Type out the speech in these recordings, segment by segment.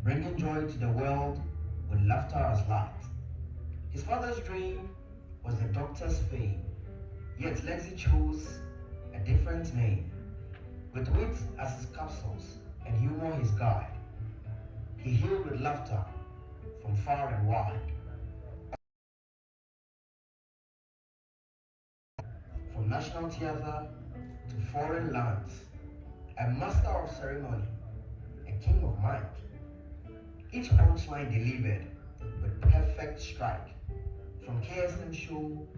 bringing joy to the world with laughter as light. His father's dream was the doctor's fame, yet Lexi chose a different name. With wit as his capsules and humor his guide, he healed with laughter from far and wide. From national theatre to foreign lands, a master of ceremony, a king of mind. Each punchline delivered with perfect strike. From KSM show,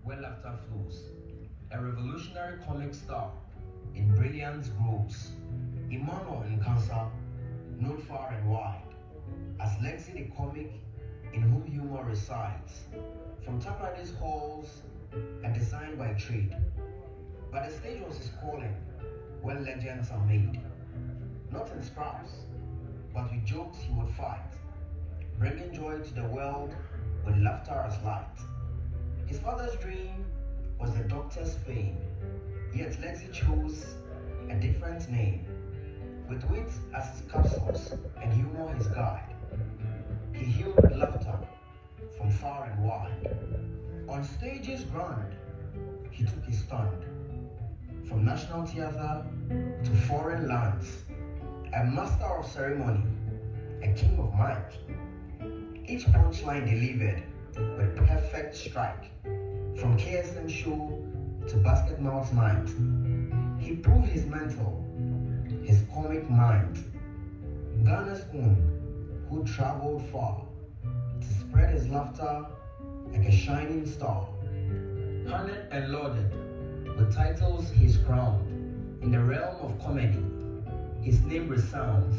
where laughter flows. A revolutionary comic star in brilliance grows. Emmanuel in cancer, known far and wide. As Lexi the comic in whom humor resides. From Takradi's halls, a design by trade. But the stage was his calling when legends are made. Not in scraps, but with jokes he would fight, bringing joy to the world with laughter as light. His father's dream was the doctor's fame, yet Lexi chose a different name. With wit as his capsules and humor his guide, he healed with laughter from far and wide. On stages grand, he took his stand. From national theatre to foreign lands, a master of ceremony, a king of mind. Each punchline delivered with perfect strike. From KSM show to basket mouth night, he proved his mental, his comic mind. Ghana's own, who traveled far to spread his laughter like a shining star. Honored and lauded with titles he's crowned. In the realm of comedy, his name resounds.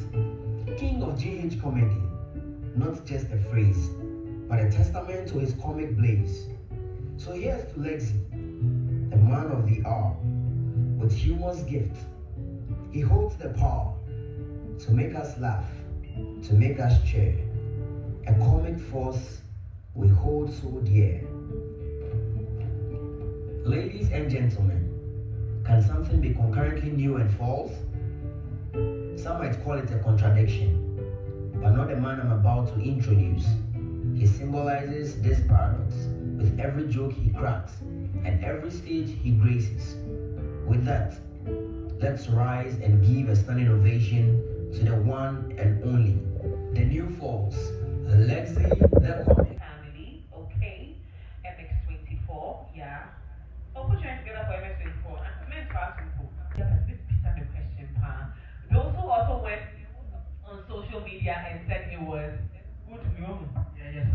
King of GH comedy, not just a phrase, but a testament to his comic blaze. So here's to Lexi, the man of the hour, with humor's gift. He holds the power to make us laugh, to make us cheer. A comic force we hold so dear. Ladies and gentlemen, can something be concurrently new and false? Some might call it a contradiction, but not the man I'm about to introduce. He symbolizes this paradox with every joke he cracks and every stage he graces. With that, let's rise and give a standing ovation to the one and only, the new false, Lexi the comic. Family, okay. MX24, yeah. Oh, put your hands together for MX24. I'm meant to ask people. Yeah, but this is the question, Pa. Those who also went on social media and said it was good news. Yeah, yes,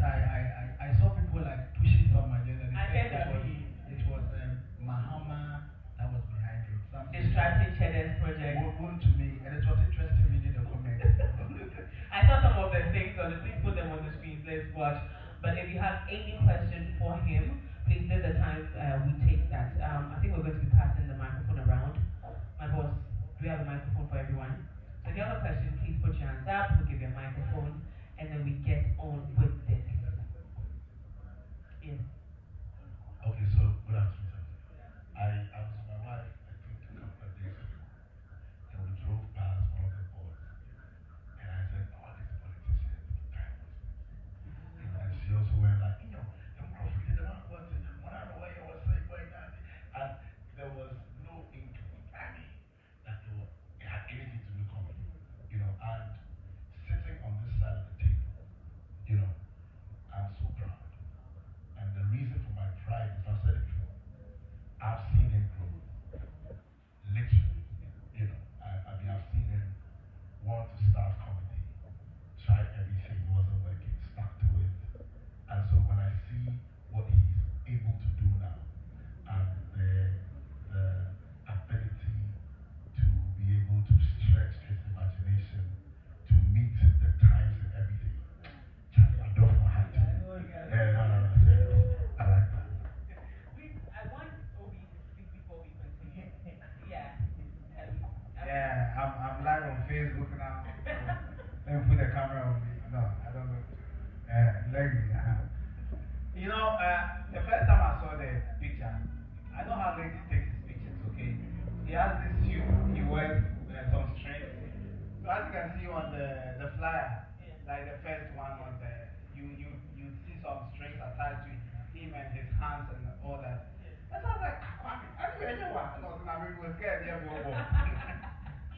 I saw people like pushing some agenda. I They said said that it was Mahama that was behind it. Something distracting Cheddars project. Wound to me, and it was interesting reading the comments. I saw some of the things on the please put them on the screen, let's watch. But if you have any question for him, please there's a time we take that. I think we're going to be passing the microphone around. My boss, do we have a microphone for everyone? So if you have a question, please put your hands up, we'll give you a microphone, and then we get on with this. Yes. Okay, so good afternoon. I was with my wife, I think a couple of days ago, and we drove past one of the boards, and I said, all these politicians, time wasters. And she also went like, them Crawford, the one was when I know where you was saying going down. And there was no inkling, I mean, that it had anything to do with comedy, and sitting on this side of the table, You know, the first time I saw the picture, I know how Lexi takes his pictures, okay? He has this suit, he wears some strings. So as you can see on the flyer, like the first one was the, you see some strings attached to him and his hands and all that. And so I was like, Kwame, I knew anyone. And also, I mean, we were scared, yeah, billboard.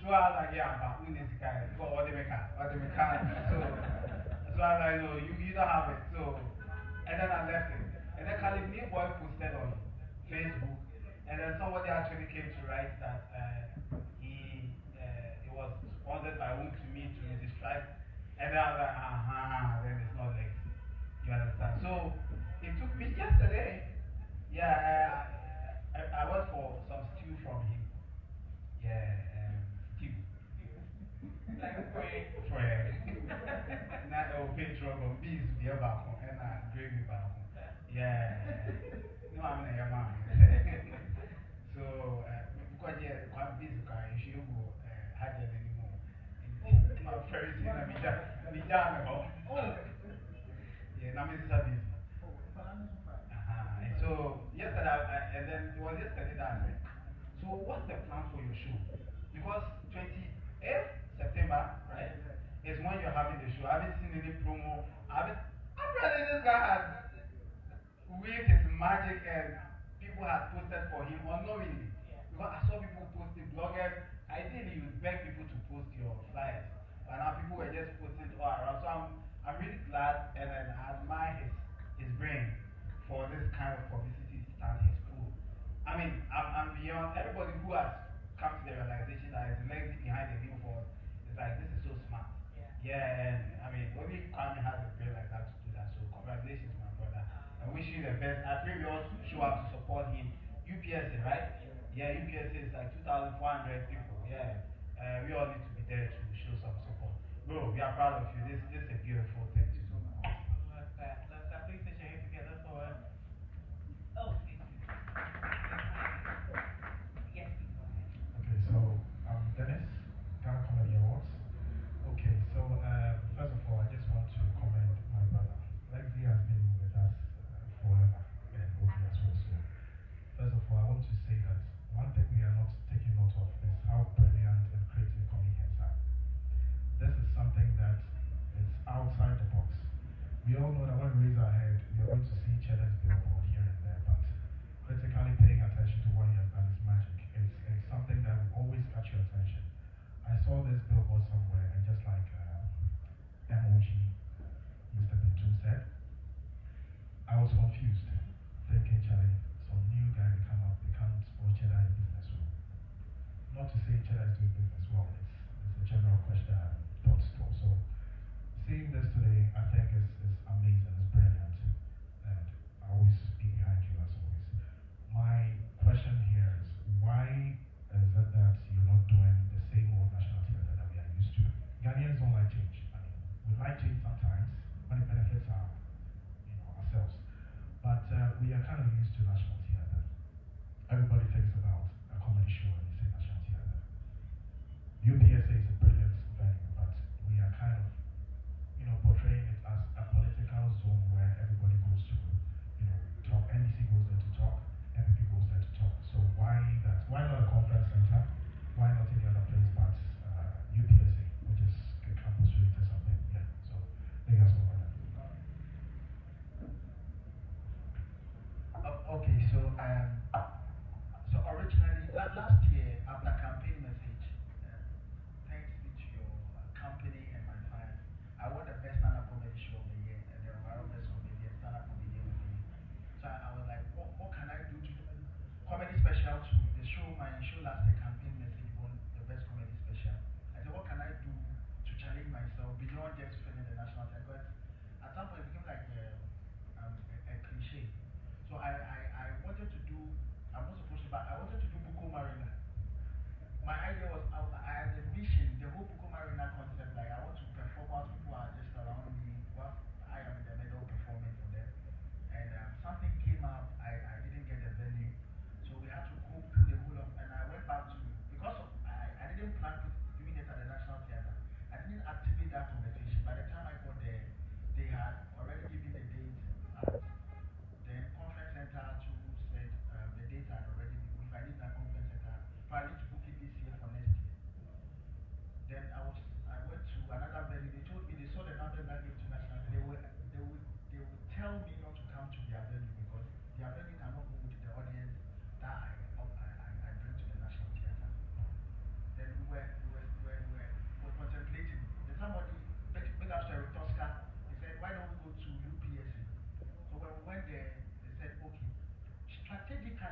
So I was like, yeah, but who needs the guy? Go or the mechanic. So I was like, no, you don't have it. So, and then I left it. And then Khalid Boy posted on Facebook, and then somebody actually came to write that it was sponsored by Whom to Me to distract. And then I was like, then it's not Lex. You understand? So it took me yesterday. Yeah, I went for some stew from him. Yeah, stew. Like a friend. Friend. Now it will pay trouble. Beans be about and gravy about. Yeah. No, I'm in a mom. So, because yeah, quite busy, you should go hide them anymore. My very soon, I'm Oh, yeah, now Mrs. Busy. And so, yesterday, and then it was yesterday that I said, so what's the plan for your show? Because 28th September, right, is when you're having the show. I haven't seen any promo. Apparently, this guy has with his magic and people had posted for him unknowingly. Because I saw people posting, bloggers, ideally you would beg people to post your flyers. But now people were just posting all around. So I'm really glad and then I admire his brain for this kind of publicity stunt he's pulled. I mean, I'm beyond everybody who has come to the realization that his legs behind the billboard is like, this is so smart. Yeah, and I mean, only Kwame has a brain like that to do that. So congratulations, my brother. I wish you the best. I pray we all show up to support him. UPSA, right? Yeah, UPSA is like 2,400 people. Yeah, we all need to be there to show some support. Bro, we are proud of you. This is a beautiful thing to do. Love that. Love that. Please put your hands together for. Oh, Stacey. Yes, please go ahead. Okay, so Dennis, Ghana Comedy Awards. Okay, so first of all, I just want to commend my brother. Lexi has been with us forever, and Obi as well. So, first of all, I want to say that one thing we are not taking note of is how brilliant and creative comedians are. This is something that is outside the box. We all know that when we raise our head, we are going to see each other's billboard here and there, but critically paying attention to what he has done is magic. It's something that will always catch your attention. I saw this billboard somewhere, and just like emoji Mr. Bintu said, I was confused, thinking, Charlie, some new guy they come up, they can't all cheddar in business. So, not to say cheddar is doing business well, it's a general question, thought store. So, seeing this today, I think is amazing, it's brilliant, and I always be behind you as always. My question here is, why is it that you're not doing the same old national theater that we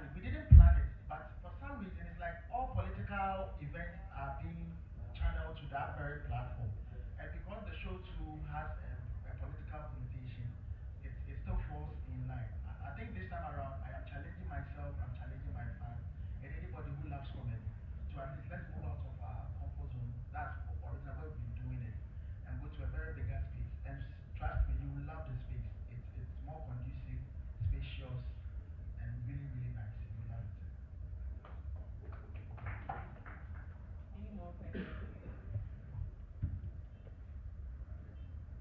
it. We didn't plan it, but for some reason, it's like all political events are being channeled to that very platform. And because the show too has a political connotation, it still falls in line. I think this time around, I am challenging myself, I'm challenging my fans, and anybody who loves comedy to at least let's move out of our comfort zone. That's original where we've been doing it, and go to a very bigger space. And trust me, you will love the space. It's more conducive, spacious, and really, really nice. You will love it. Any more questions?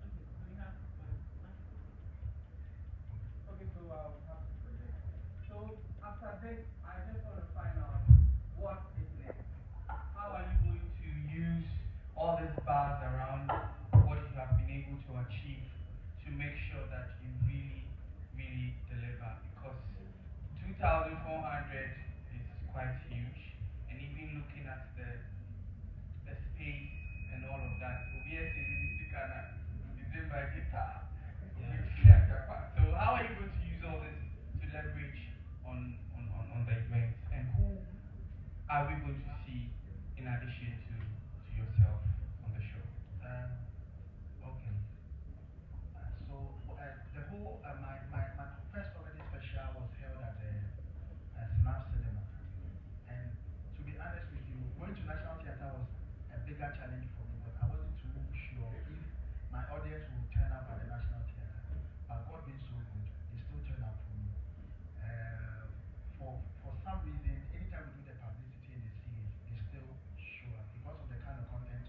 Okay, so we have Okay, so I'll have to project. So after this, I just want to find out what is next. How are you going to use all these bars around what you have been able to achieve to make sure that you really, really deliver? Because 2,400 is quite huge, and even looking at the space and all of that, obviously, this is in my guitar. So how are you going to use all this to leverage on the events, and who are we going to see in addition to yourself on the show? Okay. The whole my first comedy special was held at the Snap Cinema, and to be honest with you, going to National Theatre was a bigger challenge for me because I wasn't too sure if my audience would turn up at the National Theatre. But God being so good, they still turn up for me. Uh, for some reason, anytime we do the publicity and they see it, they still show up because of the kind of content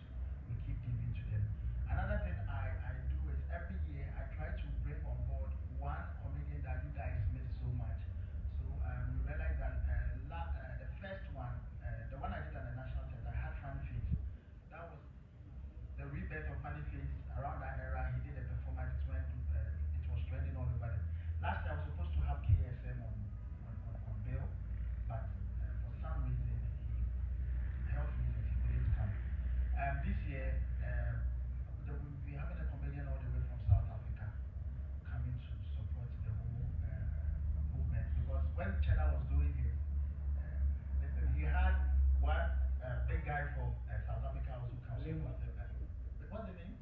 we keep giving to them. Another thing I do is every year I try to bring on board one comedian that you guys miss so much. So we realized that the first one, the one I did at the National Theatre, I had Funny Face. That was the rebirth of Funny Face. Around that era, he did a performance. It was trending all over them. Last year I was supposed to have KSM on bill, but for some reason, health reasons, he couldn't come. This year, we're having a comedian all the way from South Africa coming to support the whole movement because when Cheddar was doing his, listen, he had one big guy from South Africa also come support him. What's the name?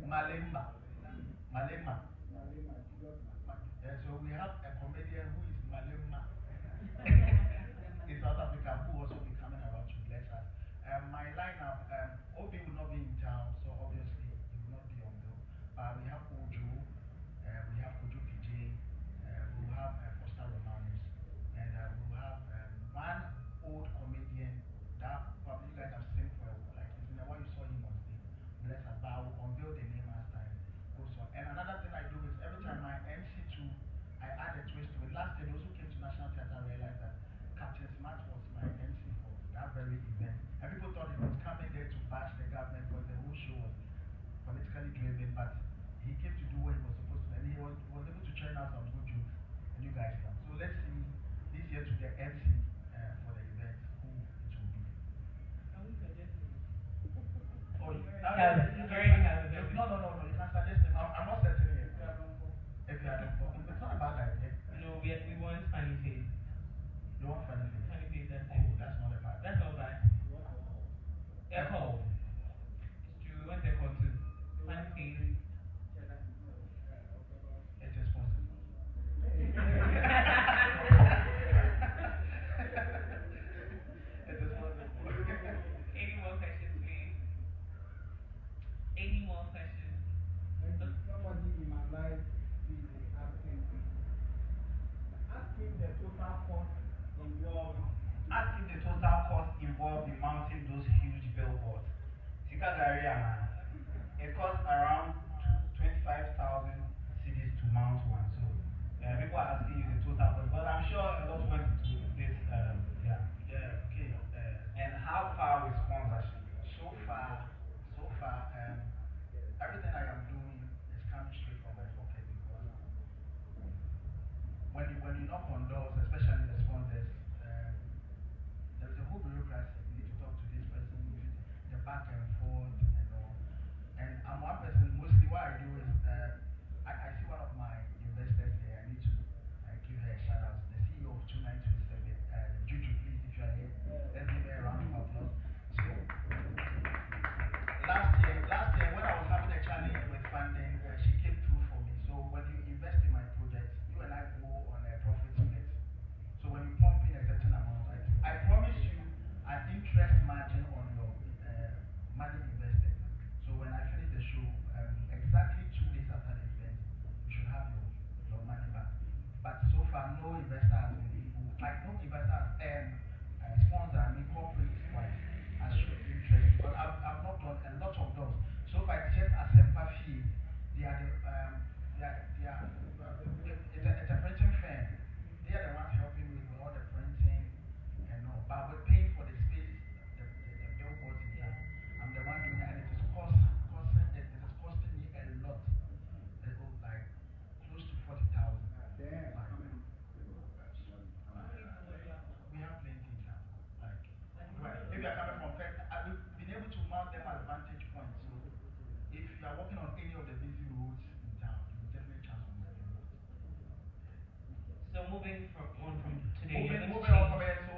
Malemba. Malemba. So we have a comedian who is Malemba in South Africa who also be coming around to bless us. My lineup, Obi will not be in town, so obviously he will not be on bill. But we have Ojo, we have Kojo PJ, we'll have Foster Romanus, and we'll have one old comedian that probably you guys have seen for like it's been a while you saw him on stage. Bless us, but I will unveil the name as time goes on. And another thing I do is every time my MC2, I add a twist to it. Last year, those who came to National Theatre realized that Captain Smart was my MC for that very event. And people thought he was coming there to bash the government because the whole show was politically driven, but he came to do what he was supposed to, and he was able to churn out some good jokes, and you guys laughed. So let's see this year to the MC for the event who it will be. Can we suggest him? Oh, you already have a no, you can suggest him. I'm not certain yet. If you are done for, it's not a bad idea. No, we want Funny Face. You want Funny Face? Funny Face, that's it. Oh, that's not a bad. That's not bad. Echo. It's true, we want Echo too. Funny Face. It is possible. It is possible. Any more questions, please? Any more questions? Somebody in my life is asking the total cost involved. Asking the total cost involved in mounting those huge billboards. Sikagariana, it costs around 25,000 cities to mount one. So people are asking you the total cost, but I'm sure a lot went into this. Okay. And how far with sponsorship? So far, everything I am doing is coming straight from my pocket because when you knock on doors, especially the sponsors, there is a whole bureaucracy. You need to talk to this person, the back and forth and all. And I'm one person, mostly what I do is, I see one of my investors here, I need to give her a shout out, the CEO of 2927. investor has been able, like no investor has sponsor, I mean corporate wise, has shown interest because I've knocked on a lot of doors. So if I check as a fee, they are the it's a printing firm. They are the ones helping me with all the printing and all. But we're paying for the space, the billboards in town. I'm the one doing it, and it is costing me a lot. It was like close to 40,000. Damn. Like, we have plenty in town. Like, well, if you are coming from first, we've been able to mark them as vantage points. So if you are walking on any of the busy roads in town, you will definitely chance on the billboard. So moving on from today, Moving you're going on to from change. there, so